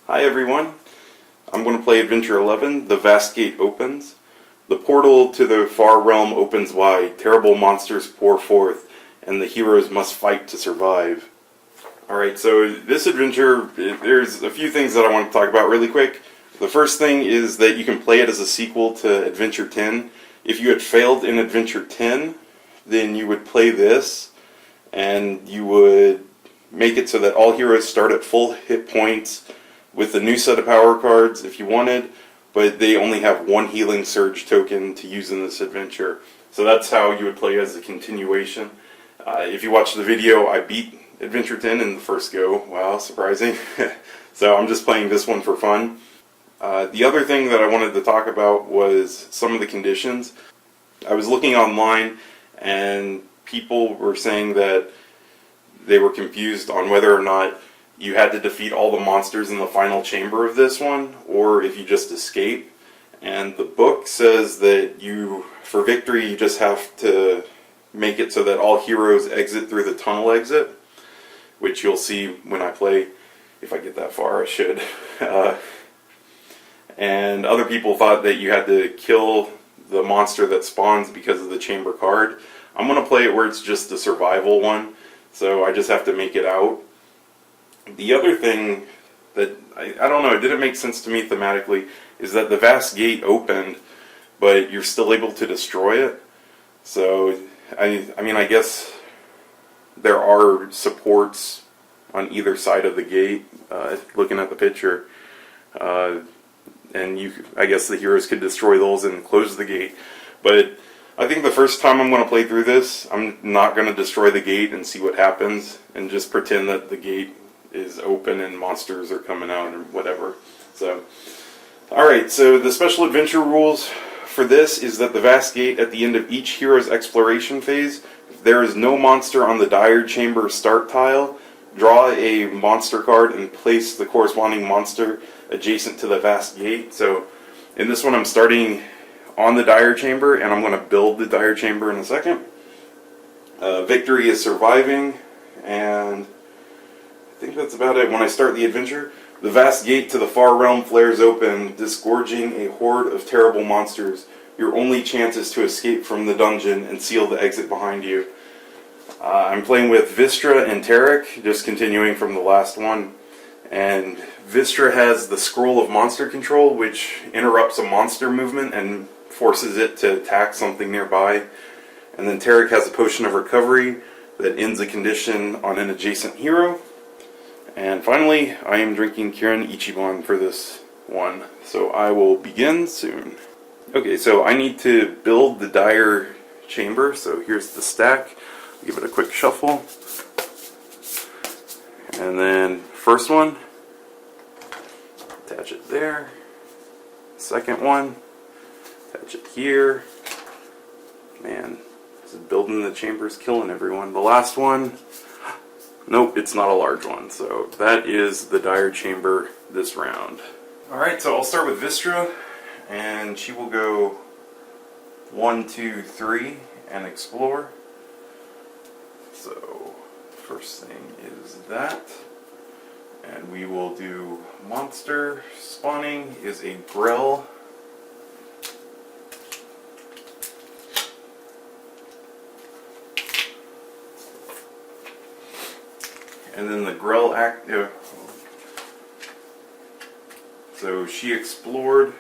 Hi everyone, I'm going to play Adventure 11. The vast gate opens. The portal to the far realm opens wide. Terrible monsters pour forth, and the heroes must fight to survive. Alright, so this adventure, there's a few things that I want to talk about really quick. The first thing is that you can play it as a sequel to Adventure 10. If you had failed in Adventure 10, then you would play this, and you would make it so that all heroes start at full hit points with a new set of power cards if you wanted, but they only have one healing surge token to use in this adventure. So that's how you would play as a continuation. If you watch the video, I beat Adventure 10 in the first go. Wow, surprising. So I'm just playing this one for fun. The other thing that I wanted to talk about was some of the conditions. I was looking online and people were saying that they were confused on whether or not you had to defeat all the monsters in the final chamber of this one, or if you just escape. And the book says that for victory, you just have to make it so that all heroes exit through the tunnel exit, which you'll see when I play. If I get that far, I should. And other people thought that you had to kill the monster that spawns because of the chamber card. I'm going to play it where it's just the survival one, so I just have to make it out. The other thing that, I don't know, it didn't make sense to me thematically, is that the vast gate opened, but you're still able to destroy it. So, I mean, I guess there are supports on either side of the gate, looking at the picture. And I guess the heroes could destroy those and close the gate. But I think the first time I'm going to play through this, I'm not going to destroy the gate and see what happens, and just pretend that the gate is open and monsters are coming out or whatever. So, alright, so the special adventure rules for this is that the vast gate at the end of each hero's exploration phase, if there is no monster on the dire chamber start tile, draw a monster card and place the corresponding monster adjacent to the vast gate. So in this one I'm starting on the dire chamber, and I'm going to build the dire chamber in a second. Victory is surviving, and I think that's about it. When I start the adventure, the vast gate to the far realm flares open, disgorging a horde of terrible monsters. Your only chance is to escape from the dungeon and seal the exit behind you. I'm playing with Vistra and Tarek, just continuing from the last one. And Vistra has the Scroll of Monster Control, which interrupts a monster movement and forces it to attack something nearby. And then Tarek has a Potion of Recovery that ends a condition on an adjacent hero. And finally, I am drinking Kirin Ichiban for this one, so I will begin soon. Okay, so I need to build the dire chamber, so here's the stack. I'll give it a quick shuffle. And then, first one, attach it there. Second one, attach it here. Man, this is building the chamber is killing everyone. The last one, nope, it's not a large one. So that is the dire chamber this round. Alright, so I'll start with Vistra, and she will go 1, 2, 3 and explore. So first thing is that. And we will do monster. Spawning is a Grell. And then the Grell active. So she explored,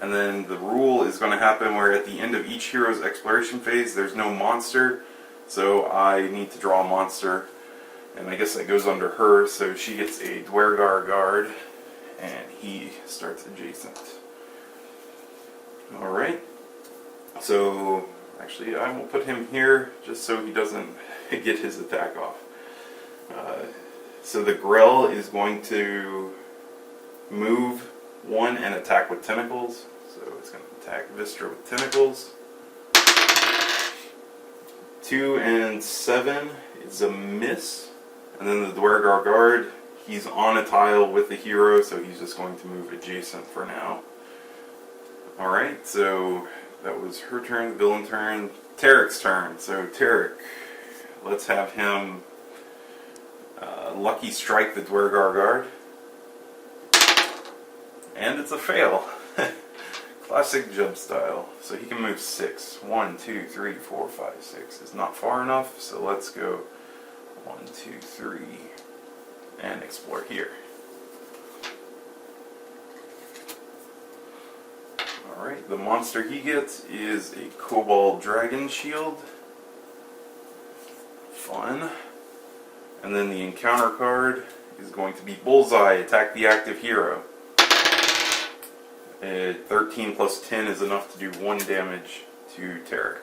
and then the rule is going to happen where at the end of each hero's exploration phase there's no monster, so I need to draw a monster, and I guess that goes under her, so she gets a Dwergar guard, and he starts adjacent. Alright, so actually I will put him here just so he doesn't get his attack off. So the Grell is going to move 1 and attack with tentacles. So it's going to attack Vistra with tentacles. 2 and 7 is a miss. And then the Dwergar guard, he's on a tile with the hero, so he's just going to move adjacent for now. Alright, so that was her turn, the villain turn. Tarek's turn. So Tarek, let's have him Lucky Strike the Dwergar guard. And it's a fail. Classic Jub style. So he can move 6. 1, 2, 3, 4, 5, 6. Is not far enough, so let's go 1, 2, 3, and explore here. Alright, the monster he gets is a Cobalt Dragon Shield. Fun. And then the encounter card is going to be Bullseye, attack the active hero. 13 plus 10 is enough to do 1 damage to Tarek.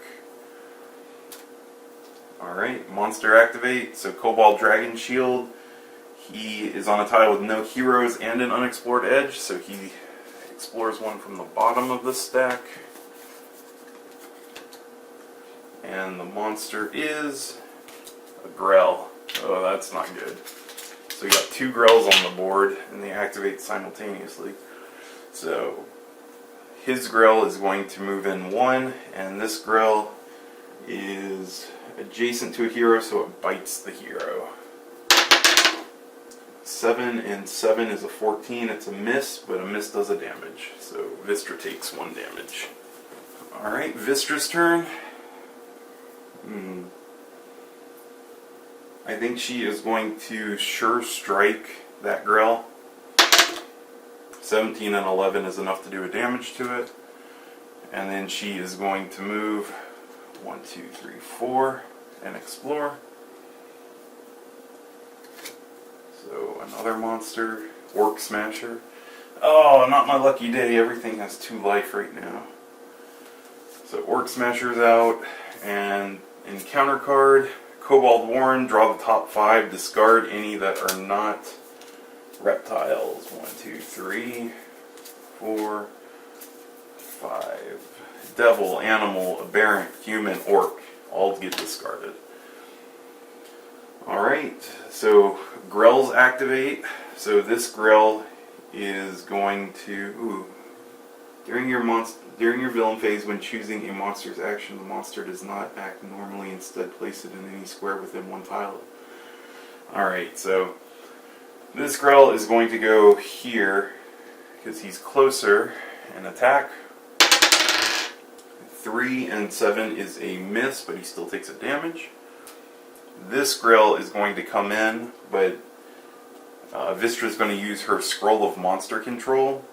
Alright, monster activate, so Cobalt Dragon Shield. He is on a tile with no heroes and an unexplored edge, so he explores one from the bottom of the stack. And the monster is a Grell. Oh, that's not good. So we got 2 Grells on the board, and they activate simultaneously. So his Grell is going to move in 1, and this Grell is adjacent to a hero, so it bites the hero. 7 and 7 is a 14. It's a miss, but a miss does a damage. So Vistra takes 1 damage. Alright, Vistra's turn. I think she is going to sure strike that Grell. 17 and 11 is enough to do a damage to it. And then she is going to move 1, 2, 3, 4 and explore. So another monster, Orc Smasher. Oh, not my lucky day. Everything has 2 life right now. So Orc Smasher's out, and encounter card, Cobalt Warren, draw the top 5, discard any that are not reptiles. 1, 2, 3, 4, 5. Devil, animal, aberrant, human, orc, all get discarded. Alright, so Grells activate. So this Grell is going to... During your villain phase, when choosing a monster's action, the monster does not act normally. Instead, place it in any square within 1 tile. Alright, so this Grell is going to go here because he's closer and attack. 3 and 7 is a miss, but he still takes a damage. This Grell is going to come in, but Vistra is going to use her Scroll of Monster Control.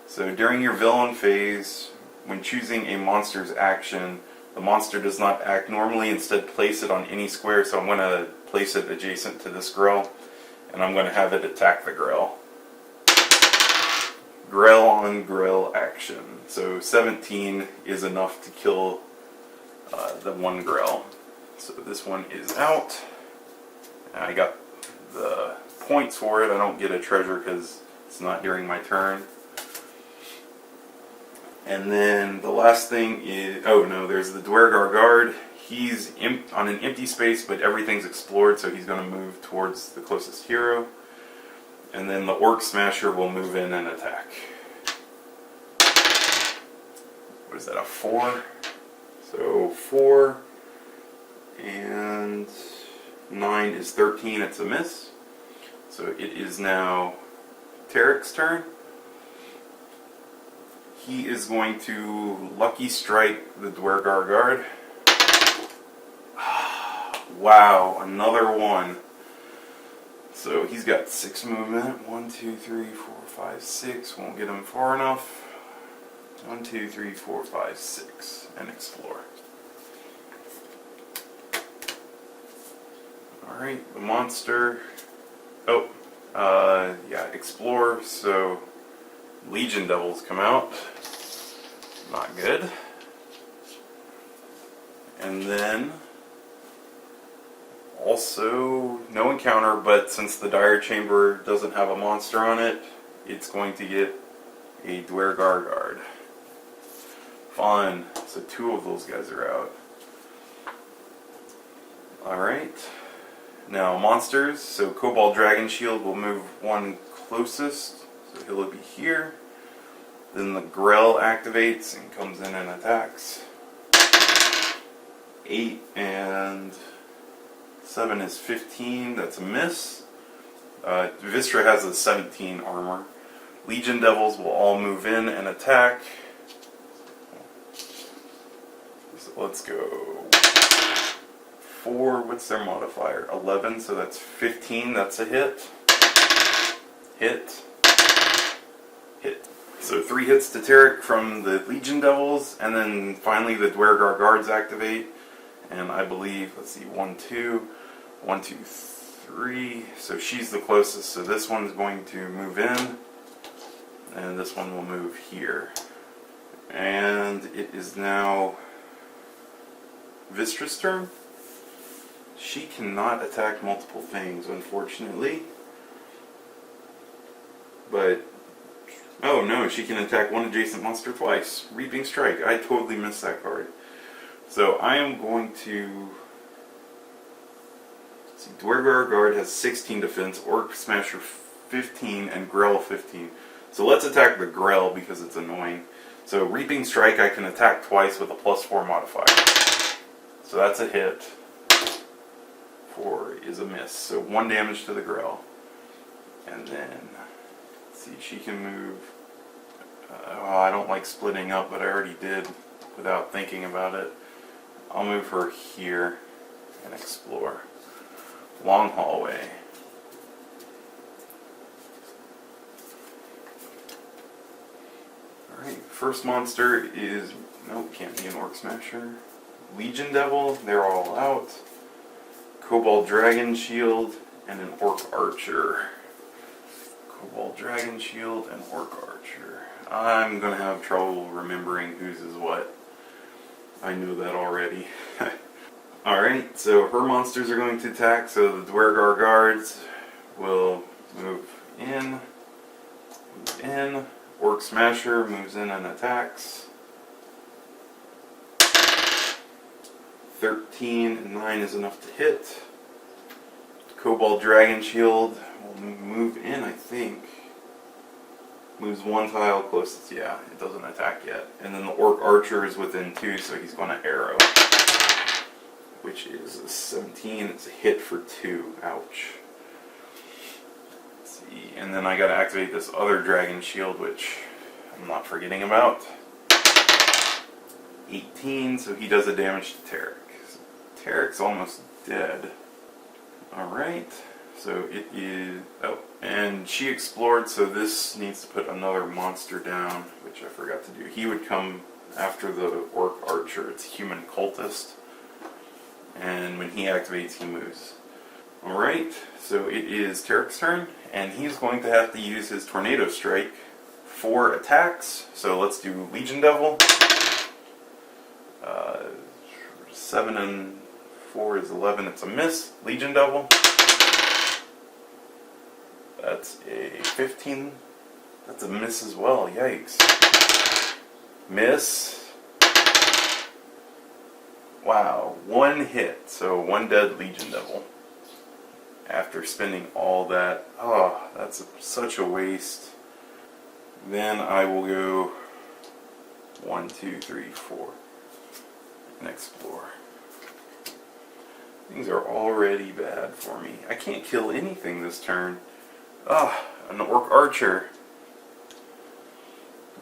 So during your villain phase, when choosing a monster's action, the monster does not act normally. Instead, place it on any square. So I'm going to place it adjacent to this Grell, and I'm going to have it attack the Grell. Grell on Grell action. So 17 is enough to kill the 1 Grell. So this one is out. I got the points for it. I don't get a treasure because it's not during my turn. And then the last thing is... Oh no, there's the Dwergar Guard. He's on an empty space, but everything's explored, so he's going to move towards the closest hero. And then the Orc Smasher will move in and attack. What is that, a 4? So 4 and 9 is 13, it's a miss. So it is now Tarek's turn. He is going to Lucky Strike the Dwergar Guard. Wow, another 1. So he's got 6 movement. 1, 2, 3, 4, 5, 6. Won't get him far enough. 1, 2, 3, 4, 5, 6. And explore. Alright, the monster. Oh, yeah, explore. So Legion Devils come out. Not good. And then also no encounter, but since the Dire Chamber doesn't have a monster on it, it's going to get a Dwergar Guard. Fun. So 2 of those guys are out. Alright. Now monsters. So Cobalt Dragon Shield will move 1 closest. So he'll be here. Then the Grell activates and comes in and attacks. 8 and 7 is 15. That's a miss. Vistra has a 17 armor. Legion Devils will all move in and attack. So let's go 4, what's their modifier? 11, so that's 15, that's a hit. Hit. Hit. So 3 hits to Tarek from the Legion Devils, and then finally the Dwergar Guards activate. And I believe, let's see, 1, 2, 1, 2, 3. So she's the closest, so this one's going to move in, and this one will move here. And it is now Vistra's turn. She cannot attack multiple things, unfortunately. But, oh no, she can attack one adjacent monster twice. Reaping Strike. I totally missed that card. So I am going to... see, Dwergar Guard has 16 defense, Orc Smasher 15, and Grell 15. So let's attack the Grell because it's annoying. So Reaping Strike I can attack twice with a +4 modifier. So that's a hit. 4 is a miss. So 1 damage to the Grell. And then, let's see, she can move... oh, I don't like splitting up, but I already did without thinking about it. I'll move her here and explore. Long hallway. Alright, first monster is... nope, can't be an Orc Smasher. Legion Devil, they're all out. Cobalt Dragon Shield and an Orc Archer. Cobalt Dragon Shield and Orc Archer. I'm gonna have trouble remembering whose is what. I knew that already. Alright, so her monsters are going to attack, so the Dwergar Guards will move in. Orc Smasher moves in and attacks. 13 and 9 is enough to hit. Cobalt Dragon Shield will move in, I think. Moves 1 tile closest, yeah, it doesn't attack yet. And then the Orc Archer is within 2, so he's going to arrow. Which is a 17, it's a hit for 2, ouch. Let's see, and then I gotta activate this other Dragon Shield, which I'm not forgetting about. 18, so he does a damage to Tarek. Tarek's almost dead. Alright, so it is... oh, and she explored, so this needs to put another monster down, which I forgot to do. He would come after the Orc Archer. It's Human Cultist. And when he activates, he moves. Alright, so it is Tarek's turn, and he's going to have to use his Tornado Strike for attacks. So let's do Legion Devil. 7 and 4 is 11, it's a miss. Legion Devil. That's a 15. That's a miss as well, yikes. Miss. Wow, 1 hit, so 1 dead Legion Devil. After spending all that, oh, that's such a waste. Then I will go 1, 2, 3, 4, and explore. Things are already bad for me. I can't kill anything this turn. Ah, an Orc Archer.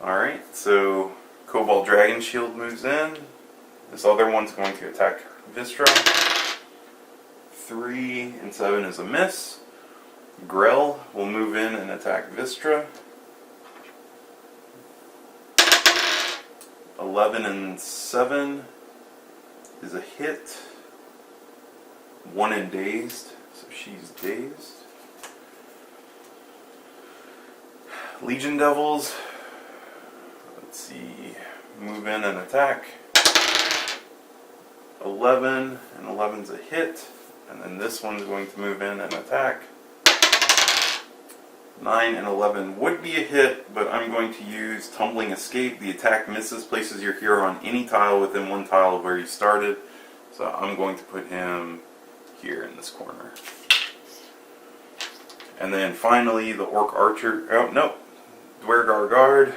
Alright, so Cobalt Dragon Shield moves in. This other one's going to attack Vistra. 3 and 7 is a miss. Grell will move in and attack Vistra. 11 and 7 is a hit. 1 and dazed, so she's dazed. Legion Devils, let's see, move in and attack. 11 and 11's a hit, and then this one's going to move in and attack. 9 and 11 would be a hit, but I'm going to use Tumbling Escape. The attack misses, places your hero on any tile within 1 tile of where you started. So I'm going to put him here in this corner. And then finally the Orc Archer, oh no, Dwergar Guard.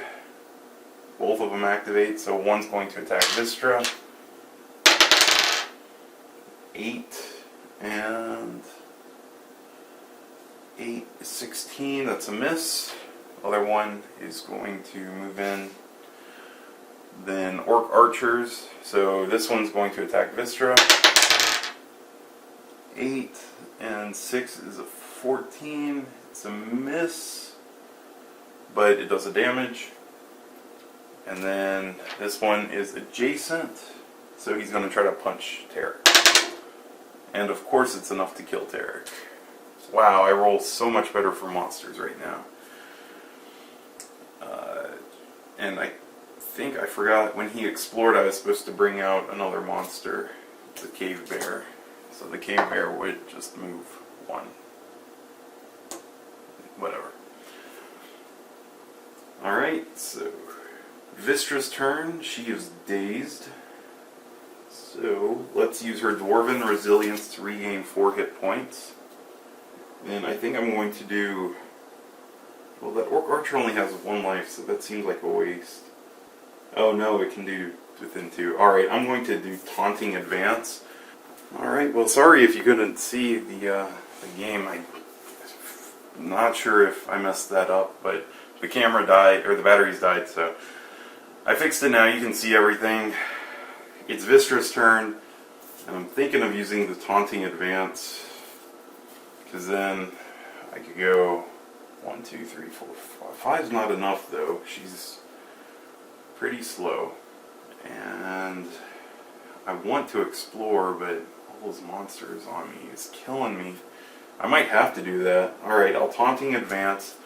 Both of them activate, so one's going to attack Vistra. 8 and 8 is 16, that's a miss. Other one is going to move in. Then Orc Archers. So this one's going to attack Vistra. 8 and 6 is a 14. It's a miss, but it does a damage. And then this one is adjacent, so he's going to try to punch Tarek. And of course it's enough to kill Tarek. Wow, I roll so much better for monsters right now. And I think I forgot, when he explored I was supposed to bring out another monster, the Cave Bear. So the Cave Bear would just move 1. Whatever. Alright, so Vistra's turn. She is dazed. So let's use her Dwarven Resilience to regain 4 hit points. And I think I'm going to do... Well, that Orc Archer only has 1 life, so that seems like a waste. Oh no, it can do within 2. Alright, I'm going to do Taunting Advance. Alright, well sorry if you couldn't see the game. I'm not sure if I messed that up, but the camera died, or the batteries died, so I fixed it now. You can see everything. It's Vistra's turn, and I'm thinking of using the Taunting Advance, because then I could go 1, 2, 3, 4, 5. 5's not enough though. She's pretty slow, and I want to explore, but all those monsters on me is killing me. I might have to do that. Alright, I'll Taunting Advance.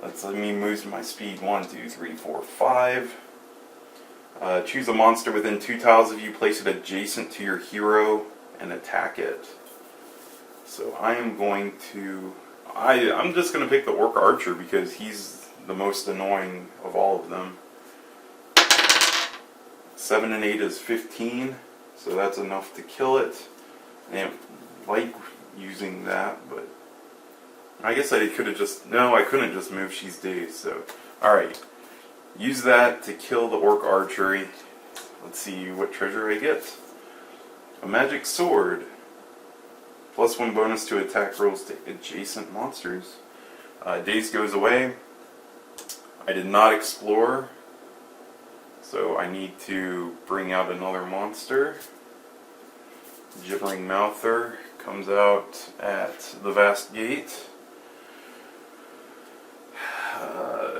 Let's let me move my speed 1, 2, 3, 4, 5. Choose a monster within 2 tiles of you, place it adjacent to your hero, and attack it. So I am going to... I'm just going to pick the Orc Archer because he's the most annoying of all of them. 7 and 8 is 15, so that's enough to kill it. I don't like using that, but I guess I could have just... No, I couldn't just move She's Dazed, so... Alright. Use that to kill the Orc Archery. Let's see what treasure I get. A Magic Sword. +1 bonus to attack rolls to adjacent monsters. Daze goes away. I did not explore, so I need to bring out another monster. Gibbering Mouther comes out at the Vast Gate.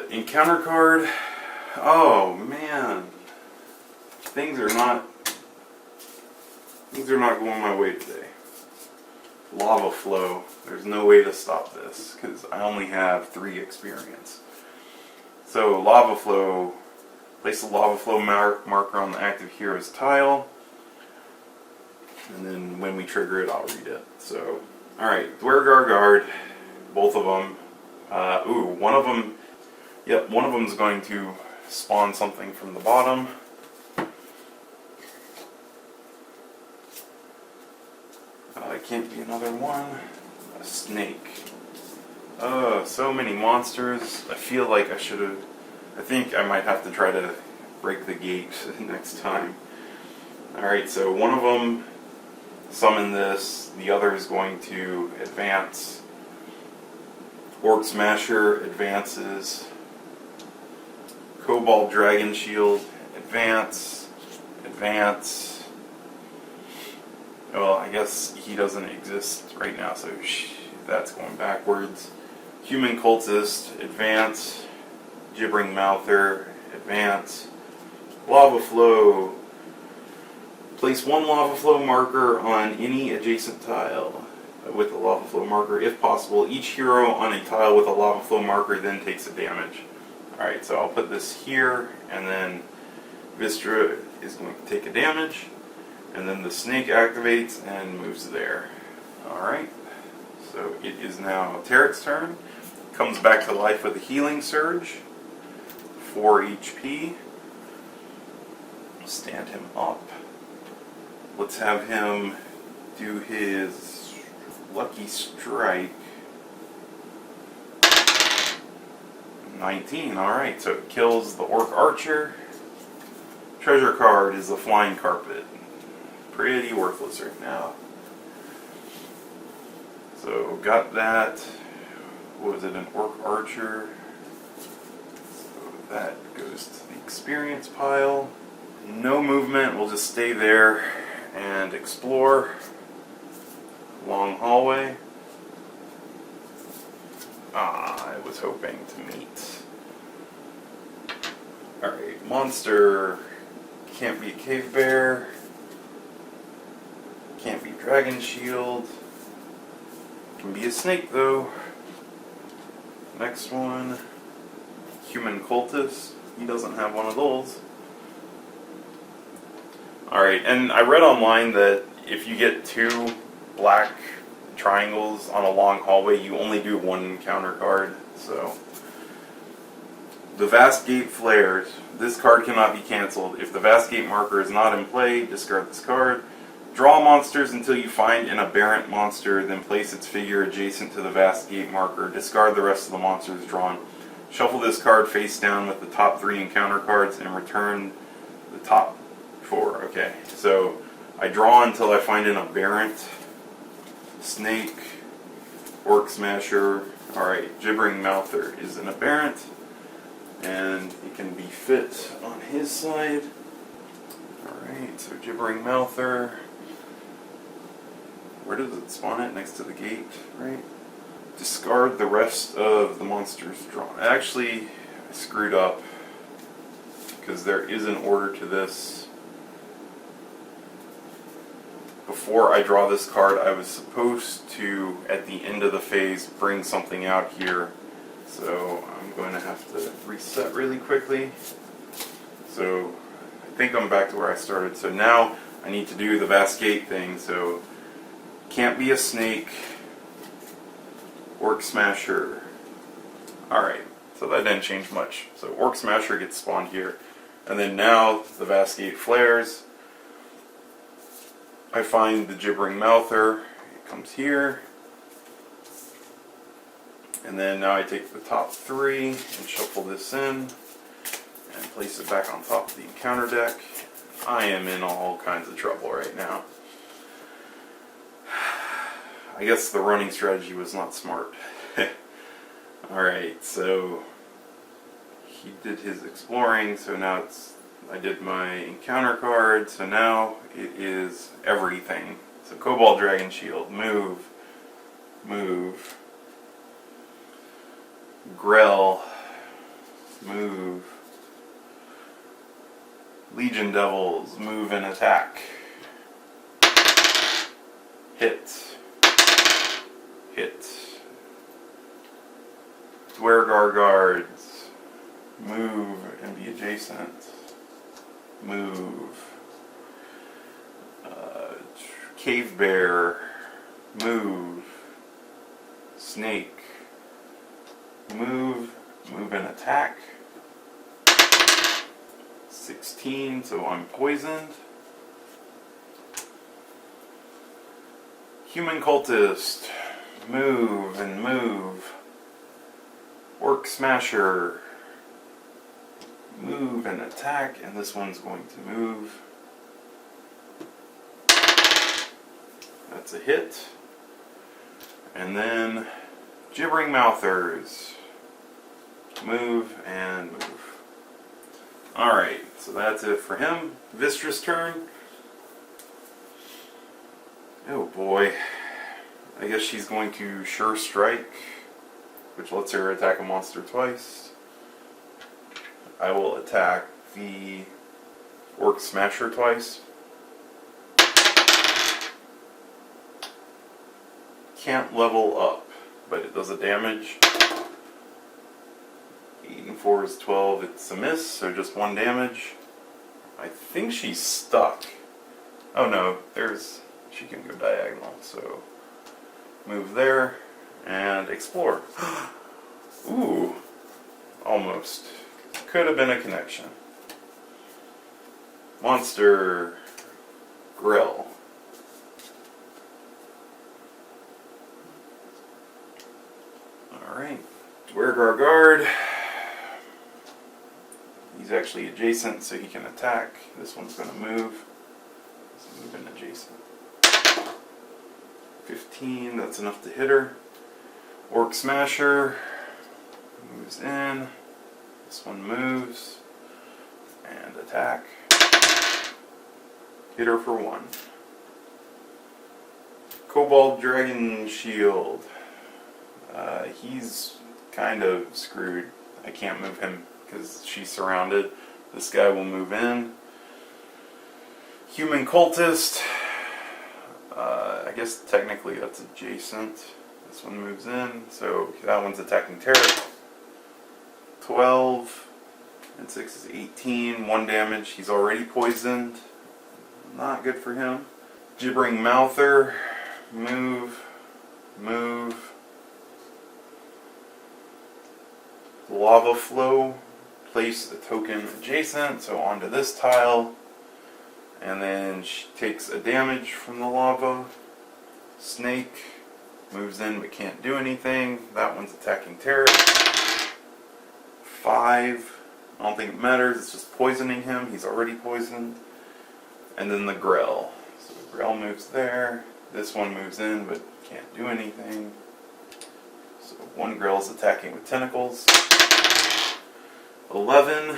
Encounter card. Oh man, things are not going my way today. Lava Flow. There's no way to stop this because I only have 3 experience. So Lava Flow. Place a Lava Flow marker on the active hero's tile, and then when we trigger it, I'll read it. So, alright, Dwergar Guard, both of them. One of them, yep, one of them is going to spawn something from the bottom. It can't be another one. A snake. So many monsters. I feel like I should have... I think I might have to try to break the gate next time. Alright, so one of them summon this, the other is going to advance. Orc Smasher advances. Cobalt Dragon Shield, advance, advance. Well, I guess he doesn't exist right now, so that's going backwards. Human Cultist, advance. Gibbering Mouther, advance. Lava Flow. Place 1 Lava Flow marker on any adjacent tile with a Lava Flow marker, if possible. Each hero on a tile with a Lava Flow marker then takes a damage. Alright, so I'll put this here, and then Vistra is going to take a damage, and then the snake activates and moves there. Alright, so it is now Tarek's turn. Comes back to life with a Healing Surge. 4 HP. Stand him up. Let's have him do his Lucky Strike. 19, alright, so it kills the Orc Archer. Treasure card is the Flying Carpet. Pretty worthless right now. So, got that. What was it, an Orc Archer? that goes to the experience pile. No movement, we'll just stay there and explore. Long hallway. I was hoping to meet. Alright, monster. Can't be a cave bear. Can't be dragon shield. Can be a snake though. Next one. Human cultist. He doesn't have one of those. Alright, and I read online that if you get 2 black triangles on a long hallway, you only do 1 encounter card. So, the Vast Gate flares. This card cannot be cancelled. If the Vast Gate marker is not in play, discard this card. Draw monsters until you find an aberrant monster, then place its figure adjacent to the Vast Gate marker. Discard the rest of the monsters drawn. Shuffle this card face down with the top 3 encounter cards and return the top 4. Okay, so I draw until I find an aberrant. Snake, Orc Smasher. Alright, Gibbering Mouther is an aberrant, and it can be fit on his side. Alright, so Gibbering Mouther. Where does it spawn it? Next to the gate, right? Discard the rest of the monsters drawn. Actually, I screwed up, because there is an order to this. Before I draw this card, I was supposed to, at the end of the phase, bring something out here. So I'm going to have to reset really quickly. So I think I'm back to where I started. So now I need to do the Vast Gate thing. So can't be a snake. Orc Smasher. Alright, so that didn't change much. So Orc Smasher gets spawned here. And then now the Vast Gate flares. I find the Gibbering Mouther. It comes here. And then now I take the top 3 and shuffle this in and place it back on top of the encounter deck. I am in all kinds of trouble right now. I guess the running strategy was not smart. Alright, so he did his exploring, so now I did my encounter card, so now it is everything. So Cobalt Dragon Shield, move, move. Grell, move. Legion Devils, move and attack. Hit. Hit. Dwergar Guards, move and be adjacent. Move. Cave Bear, move. Snake, move, move and attack. 16, so I'm poisoned. Human Cultist, move and move. Orc Smasher, move and attack, and this one's going to move. That's a hit. And then Gibbering Mouthers, move and move. Alright, so that's it for him. Vistra's turn. Oh boy. I guess she's going to Sure Strike, which lets her attack a monster twice. I will attack the Orc Smasher twice. Can't level up, but it does a damage. 8 and 4 is 12. It's a miss, so just 1 damage. I think she's stuck. Oh no, she can go diagonal, so move there and explore. Ooh, almost. Could have been a connection. Monster Grill. Alright, Dwergar Guard. He's actually adjacent, so he can attack. This one's going to move. Let's move in adjacent. 15, that's enough to hit her. Orc Smasher moves in. This one moves and attack. Hit her for 1. Cobalt Dragon Shield. He's kind of screwed. I can't move him because she's surrounded. This guy will move in. Human Cultist. I guess technically that's adjacent. This one moves in, so that one's attacking Tarek. 12 and 6 is 18. 1 damage. He's already poisoned. Not good for him. Gibbering Mouther. Move. Move. Lava Flow. Place a token adjacent, so onto this tile. And then she takes a damage from the lava. Snake moves in but can't do anything. That one's attacking Tarek. 5. I don't think it matters, it's just poisoning him. He's already poisoned. And then the Grell. So the Grell moves there. This one moves in but can't do anything. So 1 Grell is attacking with tentacles. 11.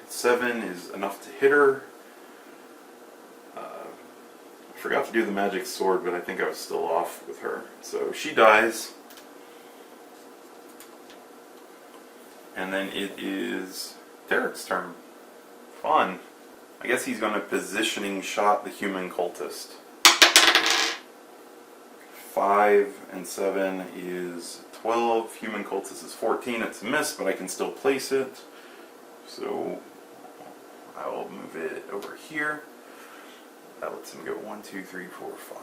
7 is enough to hit her. I forgot to do the magic sword, but I think I was still off with her. So she dies. And then it is Derek's turn. Fun. I guess he's going to positioning shot the human cultist. 5 and 7 is 12. Human cultist is 14. It's a miss, but I can still place it. So I will move it over here. That lets him go 1, 2, 3, 4, 5.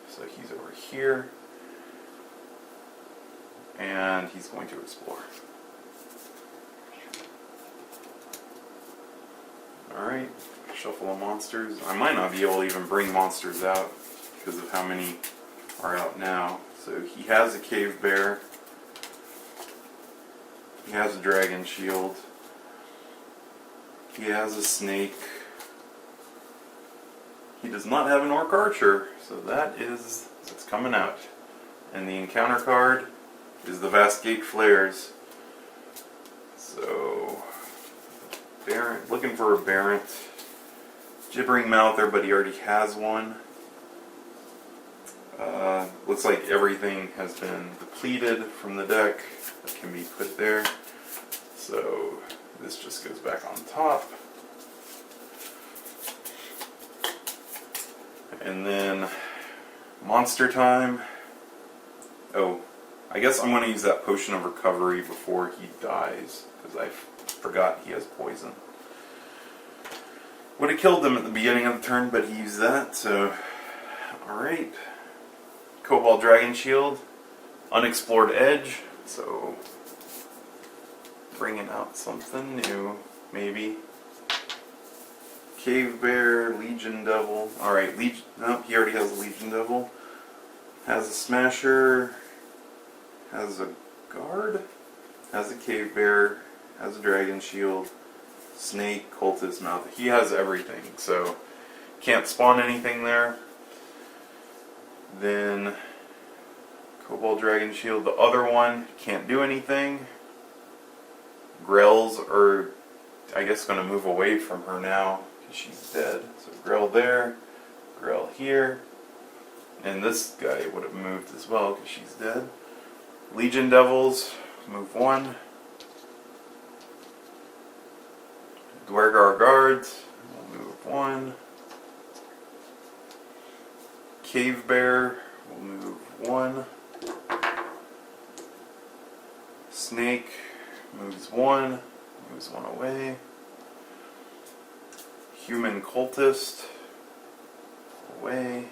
So he's over here. And he's going to explore. Alright, shuffle of monsters. I might not be able to even bring monsters out because of how many are out now. So he has a cave bear. He has a dragon shield. He has a snake. He does not have an orc archer, so it's coming out. And the encounter card is the Vast Gate Flares. So, looking for a Barrent. Gibbering Mouther, but he already has one. Looks like everything has been depleted from the deck that can be put there. So, this just goes back on top. And then monster time. Oh, I guess I'm going to use that potion of recovery before he dies because I forgot he has poison. Would have killed him at the beginning of the turn, but he used that, so alright. Cobalt Dragon Shield. Unexplored Edge, so bringing out something new, maybe. Cave Bear, Legion Devil. Alright, nope, he already has a Legion Devil. Has a Smasher. Has a Guard. Has a Cave Bear. Has a Dragon Shield. Snake, Cultist, Mouth. He has everything, so can't spawn anything there. Then Cobalt Dragon Shield. The other one can't do anything. Grells are, I guess, going to move away from her now. She's dead. So Grell there, Grell here, and this guy would have moved as well because she's dead. Legion Devils, move 1. Dwergar Guards, we'll move 1. Cave Bear, we'll move 1. Snake, moves 1, moves 1 away. Human Cultist, away,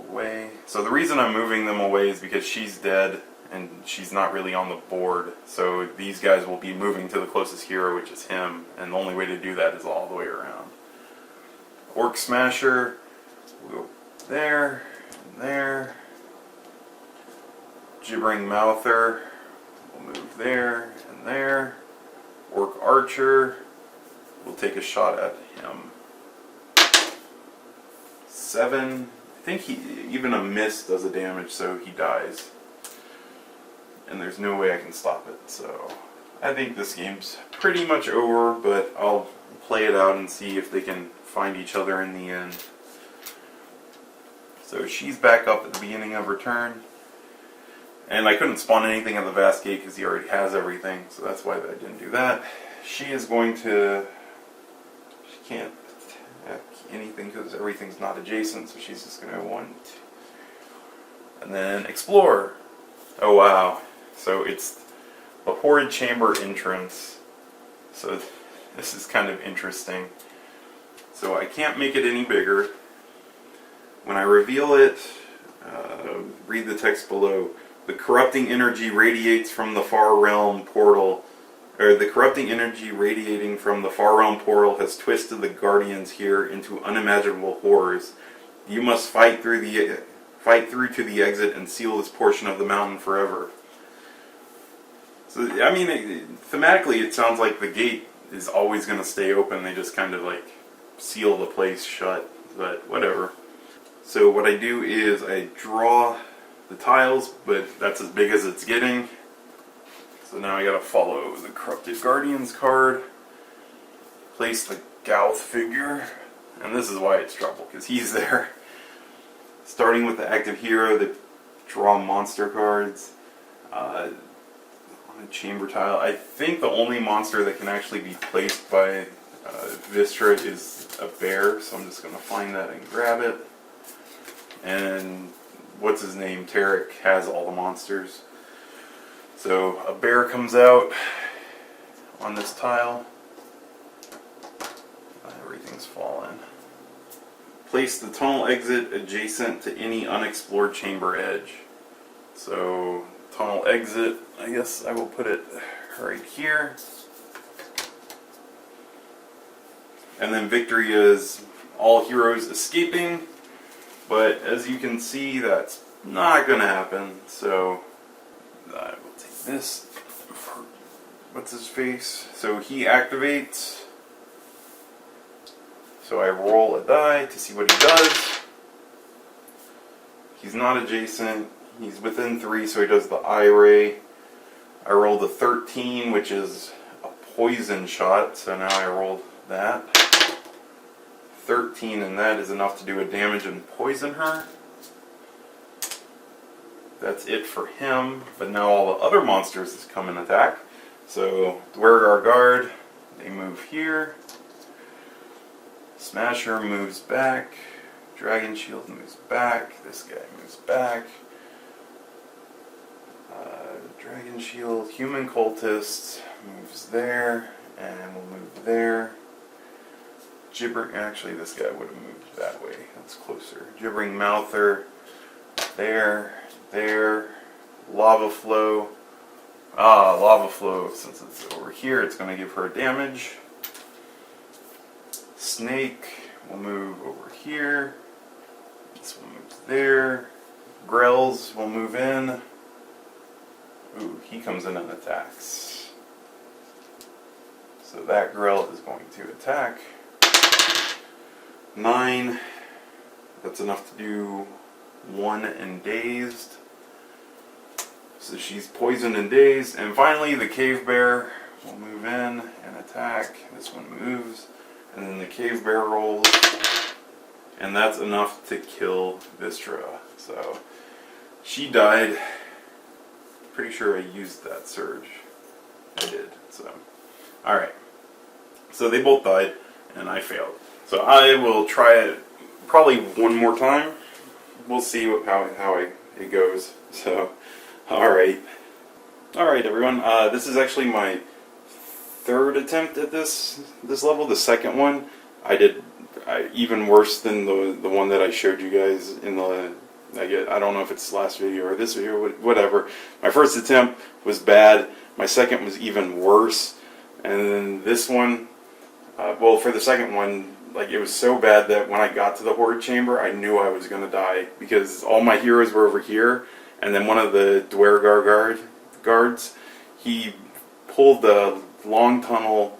away. So the reason I'm moving them away is because she's dead and she's not really on the board. So these guys will be moving to the closest hero, which is him, and the only way to do that is all the way around. Orc Smasher, we'll go there, and there. Gibbering Mouther, we'll move there, and there. Orc Archer, we'll take a shot at him. 7. I think even a miss does a damage, so he dies. And there's no way I can stop it, so I think this game's pretty much over, but I'll play it out and see if they can find each other in the end. So she's back up at the beginning of her turn. And I couldn't spawn anything at the Vast Gate because he already has everything, so that's why I didn't do that. She is going to... She can't attack anything because everything's not adjacent, so she's just going to want... And then Explore. Oh wow. So it's a Horrid Chamber entrance. So this is kind of interesting. So I can't make it any bigger. When I reveal it, read the text below. The corrupting energy radiates from the far realm portal, or the corrupting energy radiating from the far realm portal has twisted the guardians here into unimaginable horrors. You must fight through to the exit and seal this portion of the mountain forever. So I mean, thematically, it sounds like the gate is always going to stay open. They just kind of like seal the place shut, but whatever. So what I do is I draw the tiles, but that's as big as it's getting. So now I gotta follow the Corrupted Guardians card, place the Gauth figure, and this is why it's trouble, because he's there. Starting with the active hero, they draw monster cards on a chamber tile. I think the only monster that can actually be placed by Vistra is a bear, so I'm just gonna find that and grab it. And what's his name? Tarek has all the monsters. So a bear comes out on this tile. Everything's fallen. Place the tunnel exit adjacent to any unexplored chamber edge. So tunnel exit, I guess I will put it right here. And then victory is all heroes escaping. But as you can see, that's not going to happen. So I will take this for what's his face. So he activates. So I roll a die to see what he does. He's not adjacent. He's within 3, so he does the eye ray. I rolled a 13, which is a poison shot. So now I rolled that. 13, and that is enough to do a damage and poison her. That's it for him, but now all the other monsters come and attack. So Dwergar Guard, they move here. Smasher moves back. Dragon Shield moves back. This guy moves back. Dragon Shield, Human Cultist moves there, and we'll move there. Actually this guy would have moved that way, that's closer. Gibbering Mouther, there, Lava Flow. Lava Flow, since it's over here, it's going to give her damage. Snake will move over here. This one moves there. Grells will move in. Ooh, he comes in and attacks. So that Grell is going to attack. 9, that's enough to do 1 and dazed. So she's poisoned and dazed. And finally the Cave Bear will move in and attack. This one moves. And then the Cave Bear rolls. And that's enough to kill Vistra. So she died. Pretty sure I used that surge. I did. So alright. So they both died and I failed. So I will try it probably one more time. We'll see how it goes. So, alright. Alright everyone, this is actually my 3rd attempt at this level. The second one, I did even worse than the one that I showed you guys in the... I don't know if it's last video or this video, whatever. My first attempt was bad. My second was even worse. And then this one, well, for the second one, like, it was so bad that when I got to the Horrid Chamber, I knew I was going to die, because all my heroes were over here, and then one of the Dwergar guards, he pulled the long tunnel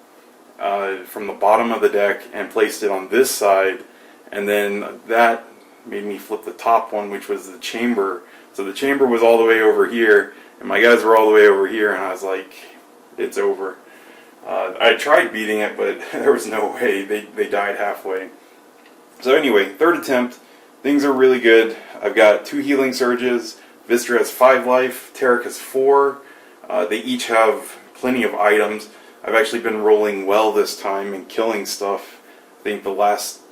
from the bottom of the deck and placed it on this side, and then that made me flip the top one, which was the chamber. So the chamber was all the way over here, and my guys were all the way over here, and I was like, it's over. I tried beating it, but there was no way. They died halfway. So anyway, third attempt. Things are really good. I've got 2 healing surges. Vistra has 5 life. Tarek has 4. They each have plenty of items. I've actually been rolling well this time and killing stuff. I think the last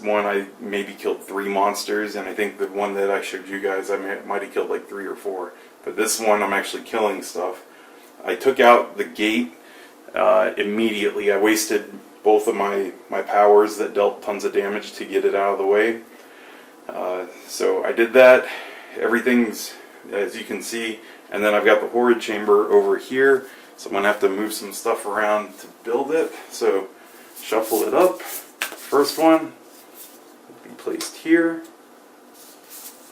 one I maybe killed 3 monsters, and I think the one that I showed you guys I might have killed like 3 or 4. But this one I'm actually killing stuff. I took out the gate immediately. I wasted both of my powers that dealt tons of damage to get it out of the way. So I did that. Everything's, as you can see, and then I've got the Horrid Chamber over here, so I'm going to have to move some stuff around to build it. So shuffle it up. First one will be placed here.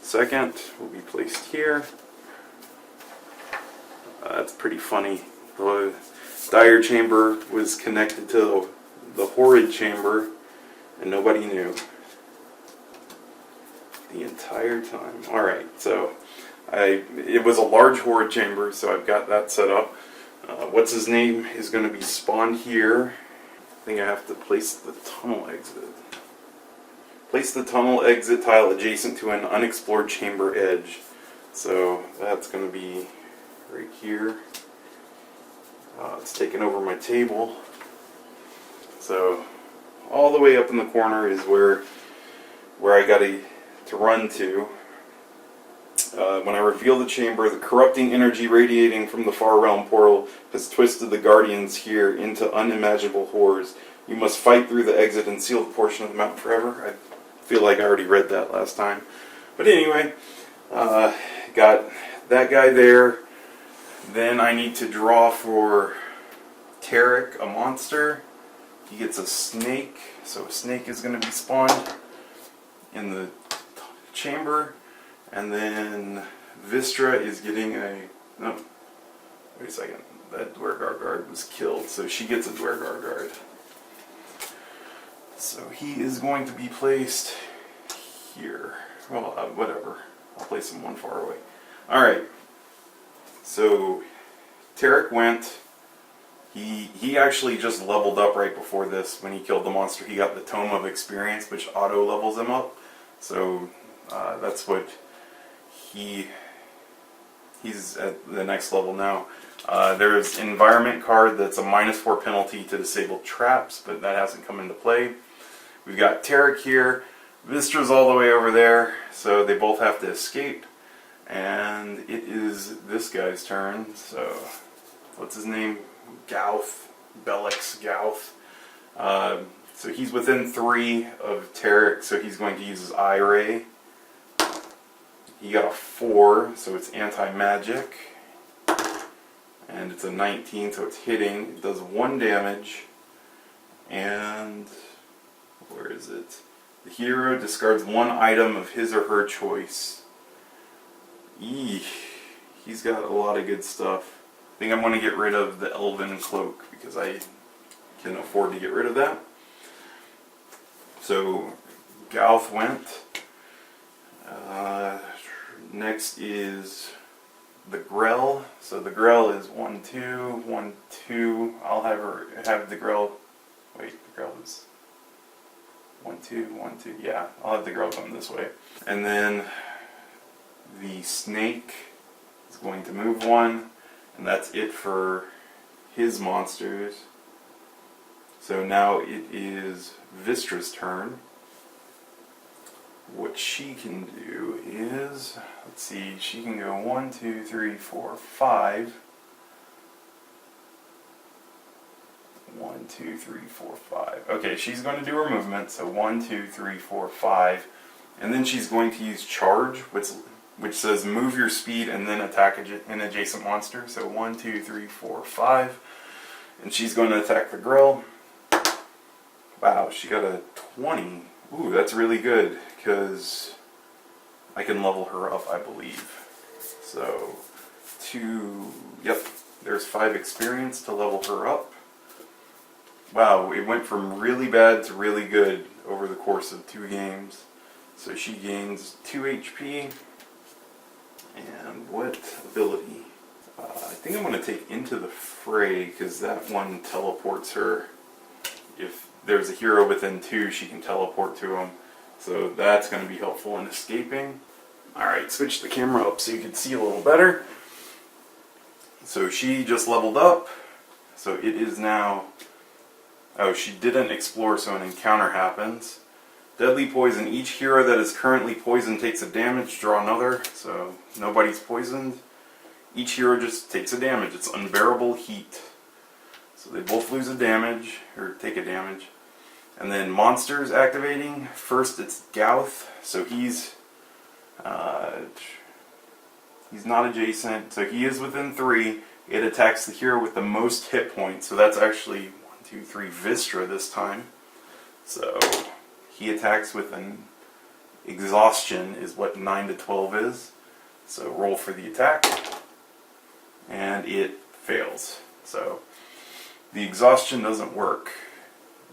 Second will be placed here. That's pretty funny. The Dire Chamber was connected to the Horrid Chamber, and nobody knew the entire time. Alright, so it was a large Horrid Chamber, so I've got that set up. What's his name is going to be spawned here. I think I have to place the tunnel exit. Place the tunnel exit tile adjacent to an unexplored chamber edge. So that's going to be right here. It's taking over my table. So all the way up in the corner is where I got to run to. When I reveal the chamber, the corrupting energy radiating from the far realm portal has twisted the guardians here into unimaginable horrors. You must fight through the exit and seal the portion of the mountain forever. I feel like I already read that last time. But anyway, got that guy there. Then I need to draw for Tarek, a monster. He gets a snake, so a snake is going to be spawned in the chamber. And then Vistra is getting a... No, wait a second. That Dwergar guard was killed, so she gets a Dwergar guard. So he is going to be placed here. Well, whatever. I'll place him one far away. Alright. So Tarek went. He actually just leveled up right before this when he killed the monster. He got the Tome of Experience, which auto levels him up. So that's what he's at the next level now. There's an environment card that's a -4 penalty to disable traps, but that hasn't come into play. We've got Tarek here. Vistra's all the way over there, so they both have to escape. And it is this guy's turn. So, what's his name? Gauth. Belix Gauth. So he's within 3 of Tarek, so he's going to use his Eye Ray. He got a 4, so it's anti-magic. And it's a 19, so it's hitting. It does 1 damage. And where is it? The hero discards 1 item of his or her choice. Eesh. He's got a lot of good stuff. I think I'm going to get rid of the Elven Cloak because I can afford to get rid of that. So Gauth went. Next is the Grell. So the Grell is 1, 2, 1, 2. I'll have the Grell. Wait, the Grell is 1, 2, 1, 2. Yeah, I'll have the Grell come this way. And then the Snake is going to move 1, and that's it for his monsters. So now it is Vistra's turn. What she can do is, let's see, she can go 1, 2, 3, 4, 5. 1, 2, 3, 4, 5. Okay, she's going to do her movement, so 1, 2, 3, 4, 5. And then she's going to use Charge, which says move your speed and then attack an adjacent monster. So 1, 2, 3, 4, 5. And she's going to attack the Grill. Wow, she got a 20. Ooh, that's really good, because I can level her up, I believe. So, yep, there's 5 experience to level her up. Wow, it went from really bad to really good over the course of 2 games. So she gains 2 HP. And what ability? I think I'm going to take Into the Fray, because that one teleports her. If there's a hero within 2, she can teleport to him. So that's going to be helpful in escaping. Alright, switch the camera up so you can see a little better. So she just leveled up. So it is now... Oh, she didn't explore, so an encounter happens. Deadly poison. Each hero that is currently poisoned takes a damage. Draw another. So nobody's poisoned. Each hero just takes a damage. It's unbearable heat. So they both lose a damage, or take a damage. And then monsters activating. First it's Gouth. So he's not adjacent. So he is within 3. It attacks the hero with the most hit points. So that's actually 1, 2, 3 Vistra this time. So he attacks with an exhaustion is what 9 to 12 is. So roll for the attack. And it fails. So the exhaustion doesn't work.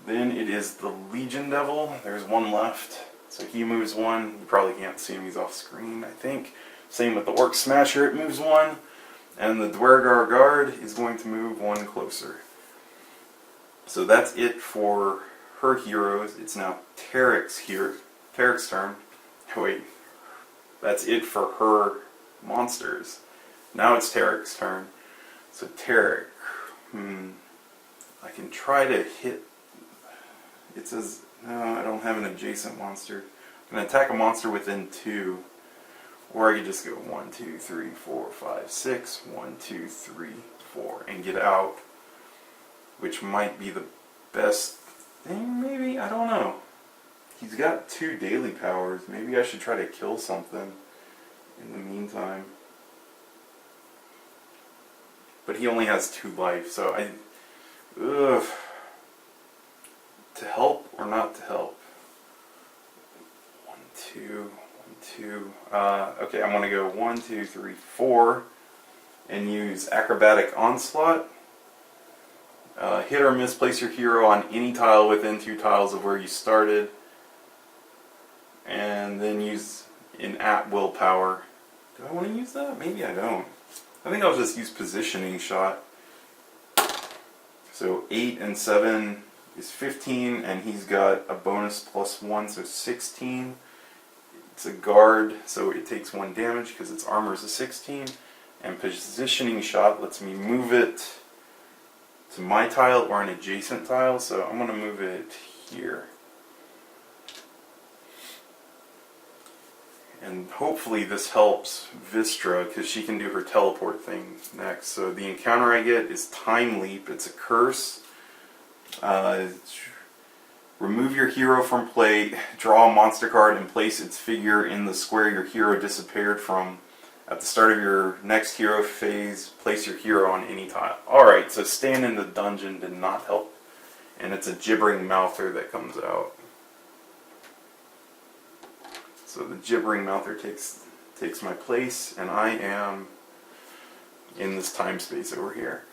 Then it is the Legion Devil. There's one left. So he moves 1. You probably can't see him. He's off screen, I think. Same with the Orc Smasher. It moves 1. And the Dwergar Guard is going to move 1 closer. So that's it for her heroes. It's now Tarek's turn. Wait. That's it for her monsters. Now it's Tarek's turn. So Tarek. I can try to hit... It says... No, I don't have an adjacent monster. I can attack a monster within 2. Or I could just go 1, 2, 3, 4, 5, 6. 1, 2, 3, 4. And get out. Which might be the best thing, maybe? I don't know. He's got 2 daily powers. Maybe I should try to kill something in the meantime. But he only has 2 life, so ugh. To help or not to help? 1, 2, 1, 2. Okay, I'm going to go 1, 2, 3, 4. And use Acrobatic Onslaught. Hit or misplace your hero on any tile within 2 tiles of where you started. And then use an at-will power. Do I want to use that? Maybe I don't. I think I'll just use Positioning Shot. So 8 and 7 is 15, and he's got a bonus +1, so 16. It's a guard, so it takes 1 damage because its armor is a 16. And Positioning Shot lets me move it to my tile or an adjacent tile, so I'm going to move it here. And hopefully this helps Vistra, because she can do her teleport thing next. So the encounter I get is Time Leap. It's a curse. Remove your hero from play, draw a monster card, and place its figure in the square your hero disappeared from. At the start of your next hero phase, place your hero on any tile. Alright, so stand in the dungeon did not help. And it's a Gibbering Mouther that comes out. So the Gibbering Mouther takes my place, and I am in this time space over here.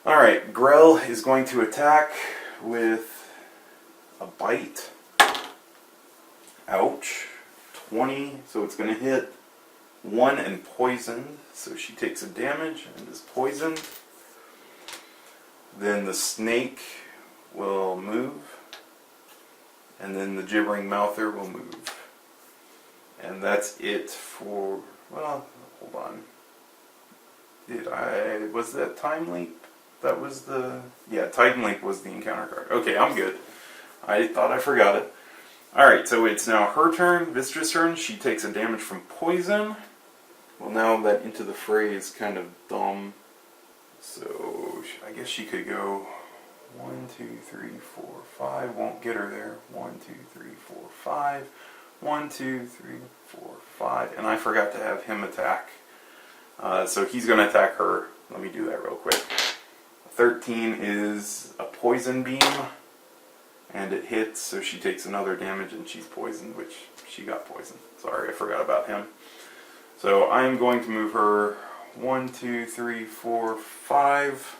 Alright, Grell is going to attack with a bite. Ouch. 20, so it's going to hit 1 and poisoned, so she takes a damage and is poisoned. Then the snake will move, and then the Gibbering Mouther will move. And that's it for, well, hold on. Was that Time Leap? That was the, yeah, Time Leap was the encounter card. Okay, I'm good. I thought I forgot it. Alright, so it's now her turn, Vistra's turn. She takes a damage from poison. Well, now that Into the Fray is kind of dumb. So, I guess she could go 1, 2, 3, 4, 5. Won't get her there. 1, 2, 3, 4, 5. 1, 2, 3, 4, 5. And I forgot to have him attack. So he's going to attack her. Let me do that real quick. 13 is a poison beam. And it hits, so she takes another damage and she's poisoned, which she got poisoned. Sorry, I forgot about him. So I'm going to move her 1, 2, 3, 4, 5.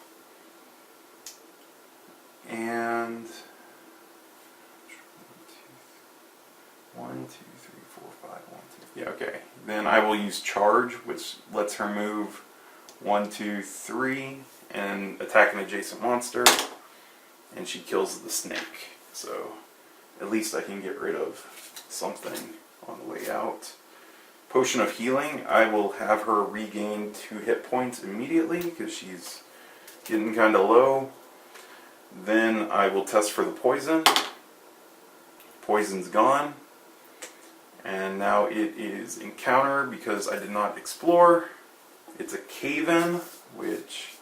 And 1, 2, 3, 4, 5, 1, 2. Yeah, okay. Then I will use Charge, which lets her move 1, 2, 3, and attack an adjacent monster, and she kills the snake. So at least I can get rid of something on the way out. Potion of Healing, I will have her regain 2 hit points immediately because she's getting kind of low. Then I will test for the poison. Poison's gone. And now it is Encounter because I did not explore. It's a cave-in, which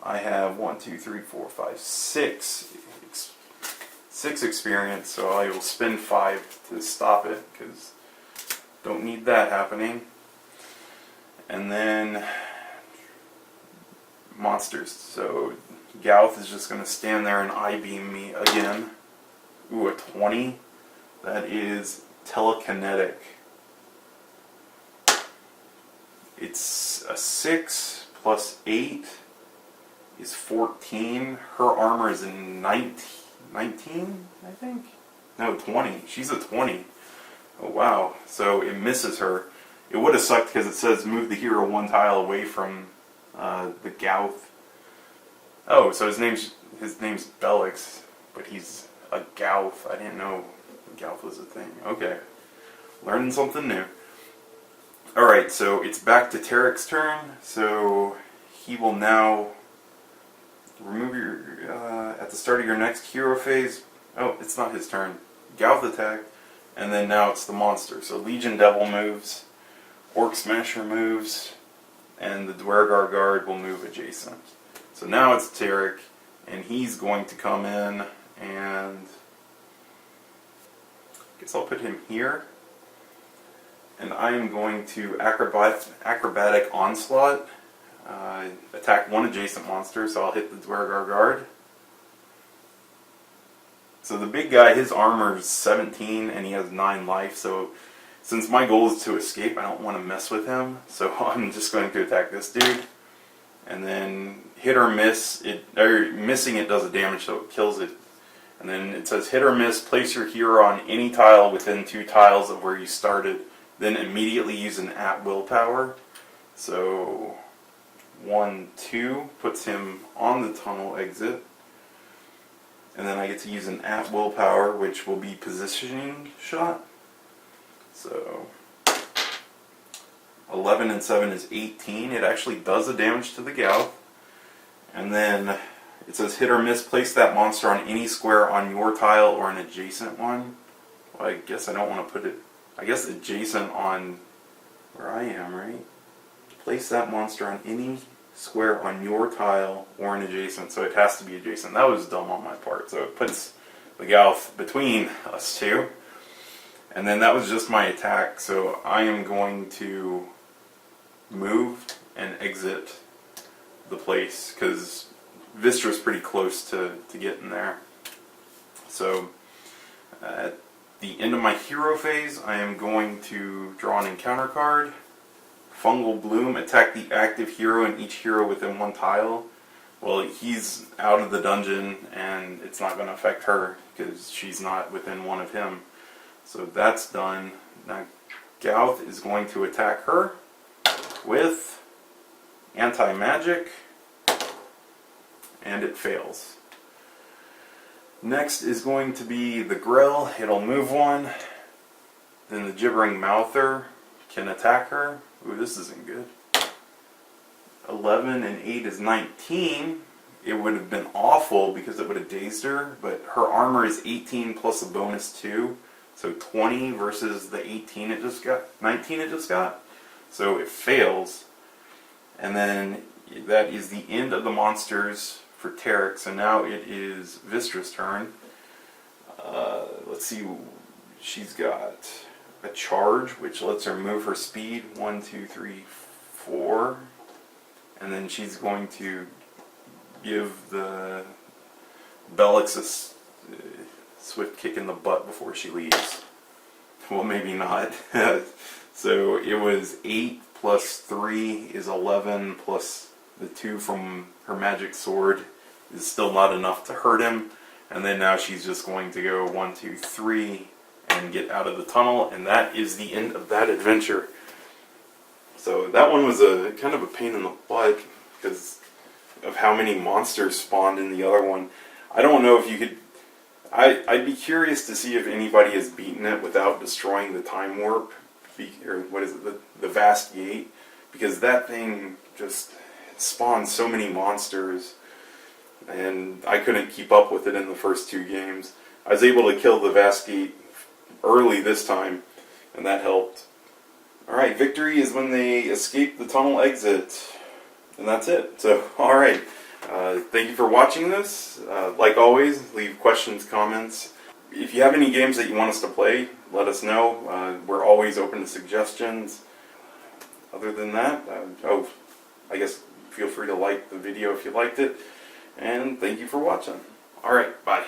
I have 1, 2, 3, 4, 5, 6 experience, so I will spend 5 to stop it because don't need that happening. And then monsters. So Gauth is just going to stand there and I-beam me again. Ooh, a 20. That is telekinetic. It's a 6 plus 8 is 14. Her armor is a 19, I think? No, 20. She's a 20. Oh, wow. So it misses her. It would have sucked because it says move the hero 1 tile away from the Gauth. Oh, so his name's Bellix, but he's a Gauth. I didn't know Gauth was a thing. Okay. Learning something new. Alright, so it's back to Tarek's turn. So he will now remove your, at the start of your next hero phase. Oh, it's not his turn. Gauth attack. And then now it's the monster. So Legion Devil moves, Orc Smasher moves, and the Dwergar Guard will move adjacent. So now it's Tarek, and he's going to come in, and I guess I'll put him here. And I am going to Acrobatic Onslaught, attack 1 adjacent monster, so I'll hit the Dwergar Guard. So the big guy, his armor is 17 and he has 9 life, so since my goal is to escape, I don't want to mess with him, so I'm just going to attack this dude. And then hit or miss, missing it does a damage, so it kills it. And then it says hit or miss, place your hero on any tile within 2 tiles of where you started, then immediately use an at-will power. So 1, 2 puts him on the tunnel exit. And then I get to use an at-will power, which will be positioning shot. So 11 and 7 is 18. It actually does the damage to the Gauth. And then it says hit or miss, place that monster on any square on your tile or an adjacent one. Well, I guess I don't want to put it, I guess adjacent on where I am, right? Place that monster on any square on your tile or an adjacent, so it has to be adjacent. That was dumb on my part, so it puts the Gauth between us two. And then that was just my attack, so I am going to move and exit the place, because Vistra's pretty close to getting there. So at the end of my hero phase, I am going to draw an encounter card. Fungal Bloom, attack the active hero and each hero within 1 tile. Well, he's out of the dungeon and it's not going to affect her because she's not within 1 of him. So that's done. Now Gauth is going to attack her with anti-magic, and it fails. Next is going to be the Grell. It'll move 1. Then the Gibbering Mouther can attack her. Ooh, this isn't good. 11 and 8 is 19. It would have been awful because it would have dazed her, but her armor is 18 plus a bonus 2. So 20 versus the 18 it just got, 19 it just got. So it fails. And then that is the end of the monsters for Tarek. So now it is Vistra's turn. Let's see, she's got a charge, which lets her move her speed 1, 2, 3, 4, and then she's going to give the Bellix a swift kick in the butt before she leaves. Well, maybe not. So it was 8 plus 3 is 11 plus the 2 from her magic sword is still not enough to hurt him. And then now she's just going to go 1, 2, 3 and get out of the tunnel, and that is the end of that adventure. So that one was a kind of a pain in the butt because of how many monsters spawned in the other one. I don't know if you could... I'd be curious to see if anybody has beaten it without destroying the time warp, or what is it, the vast gate, because that thing just spawns so many monsters, and I couldn't keep up with it in the first 2 games. I was able to kill the vast gate early this time, and that helped. Alright, victory is when they escape the tunnel exit. And that's it. So, alright. Thank you for watching this. Like always, leave questions, comments. If you have any games that you want us to play, let us know. We're always open to suggestions. Other than that, I guess feel free to like the video if you liked it. And thank you for watching. Alright, bye.